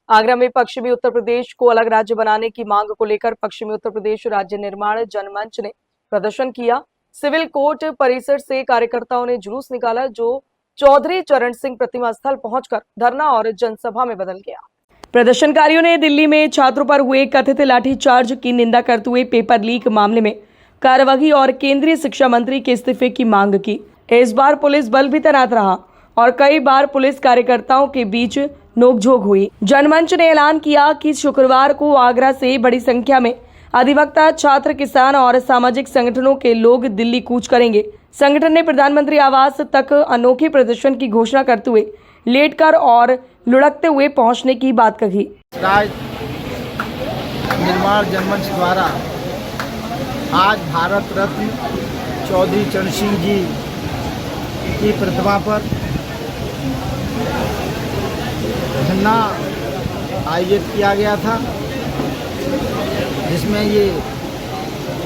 आगरा में पश्चिमी उत्तर प्रदेश को अलग राज्य बनाने की मांग को लेकर पश्चिमी उत्तर प्रदेश राज्य निर्माण जनमंच ने प्रदर्शन किया। सिविल कोर्ट परिसर से कार्यकर्ताओं ने जुलूस निकाला, जो चौधरी चरण सिंह प्रतिमा स्थल पहुंचकर धरना और जनसभा में बदल गया। प्रदर्शनकारियों ने दिल्ली में छात्रों पर हुए कथित लाठीचार्ज की निंदा करते हुए पेपर लीक मामले में कार्यवाही और केंद्रीय शिक्षा मंत्री के इस्तीफे की मांग की। इस बार पुलिस बल भी तैनात रहा और कई बार पुलिस कार्यकर्ताओं के बीच नोकझोंक हुई। जनमंच ने ऐलान किया कि शुक्रवार को आगरा से बड़ी संख्या में अधिवक्ता, छात्र, किसान और सामाजिक संगठनों के लोग दिल्ली कूच करेंगे। संगठन ने प्रधानमंत्री आवास तक अनोखे प्रदर्शन की घोषणा करते हुए लेटकर और लुढ़कते हुए पहुंचने की बात कही। राज्य निर्माण जनमंच द्वारा आज भारत रत्न चौधरी चरण सिंह जी की प्रतिमा पर धरना आयोजित किया गया था, जिसमें ये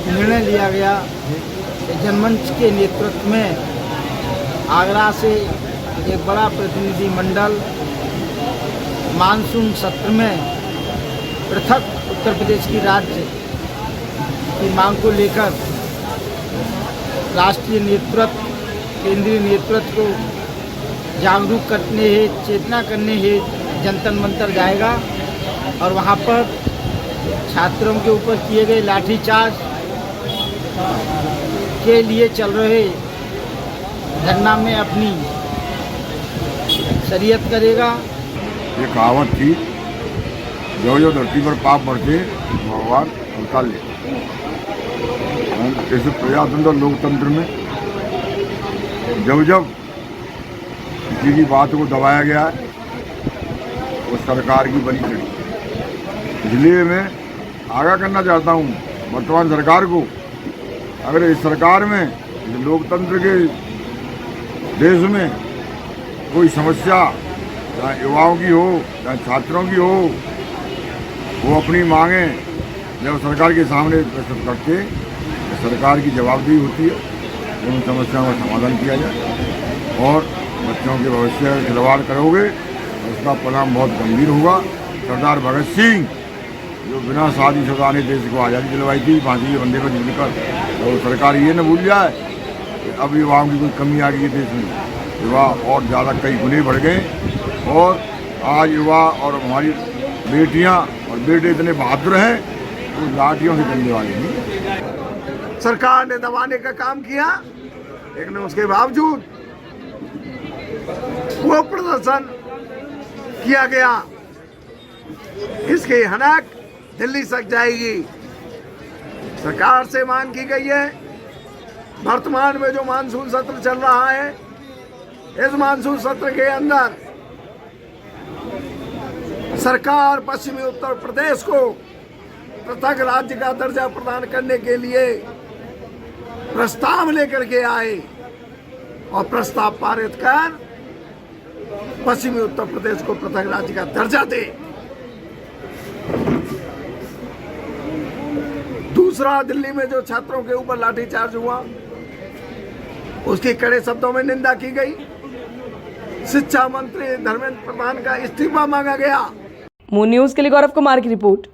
निर्णय लिया गया कि जनमंच के नेतृत्व में आगरा से एक बड़ा प्रतिनिधि मंडल मानसून सत्र में पृथक उत्तर प्रदेश की राज्य की मांग को लेकर राष्ट्रीय नेतृत्व, केंद्रीय नेतृत्व को जागरूक करने हेतु, चेतना करने हेतु जनतन मंतर जाएगा और वहाँ पर छात्रों के ऊपर किए गए लाठीचार्ज के लिए चल रहे धरना में अपनी शरीयत करेगा। ये कहावत थी, जो जो धरती पर पाप बढ़ते भगवान उतार ले। ऐसे प्रजातंत्र लोकतंत्र में जब जब किसी की बात को दबाया गया है, वो सरकार की बनी चढ़ी। इसलिए मैं आगाह करना चाहता हूँ वर्तमान सरकार को, अगर इस सरकार में, इस लोकतंत्र के देश में कोई समस्या चाहे युवाओं की हो, चाहे छात्रों की हो, वो अपनी मांगें जब सरकार के सामने प्रस्तुत करते, तो सरकार की जवाबदेही होती है कि उन समस्याओं का समाधान किया जाए। और बच्चों के भविष्य का खिलवाड़ करोगे तो उसका परिणाम बहुत गंभीर होगा। सरदार भगत सिंह जो बिना शादीशुदा ने देश को आज़ादी दिलवाई थी, फांसी के बंदे पर झूलकर, तो सरकार ये न भूल जाए कि अब युवाओं की कोई कमी आ गई है देश में। युवा और ज़्यादा कई गुने बढ़ गए और आज युवा और हमारी बेटियां और बेटे इतने बहादुर हैं तो लाठियों से चलने वाले नहीं। सरकार ने दबाने का काम किया, लेकिन उसके बावजूद वो प्रदर्शन किया गया, इसकी हनक दिल्ली तक जाएगी। सरकार से मांग की गई है, वर्तमान में जो मानसून सत्र चल रहा है, इस मानसून सत्र के अंदर सरकार पश्चिमी उत्तर प्रदेश को पृथक राज्य का दर्जा प्रदान करने के लिए प्रस्ताव लेकर के आए और प्रस्ताव पारित कर पश्चिमी उत्तर प्रदेश को पृथक राज्य का दर्जा दे। दूसरा, दिल्ली में जो छात्रों के ऊपर लाठीचार्ज हुआ, उसकी कड़े शब्दों में निंदा की गई। शिक्षा मंत्री धर्मेंद्र प्रधान का इस्तीफा मांगा गया। मून न्यूज के लिए गौरव कुमार की रिपोर्ट।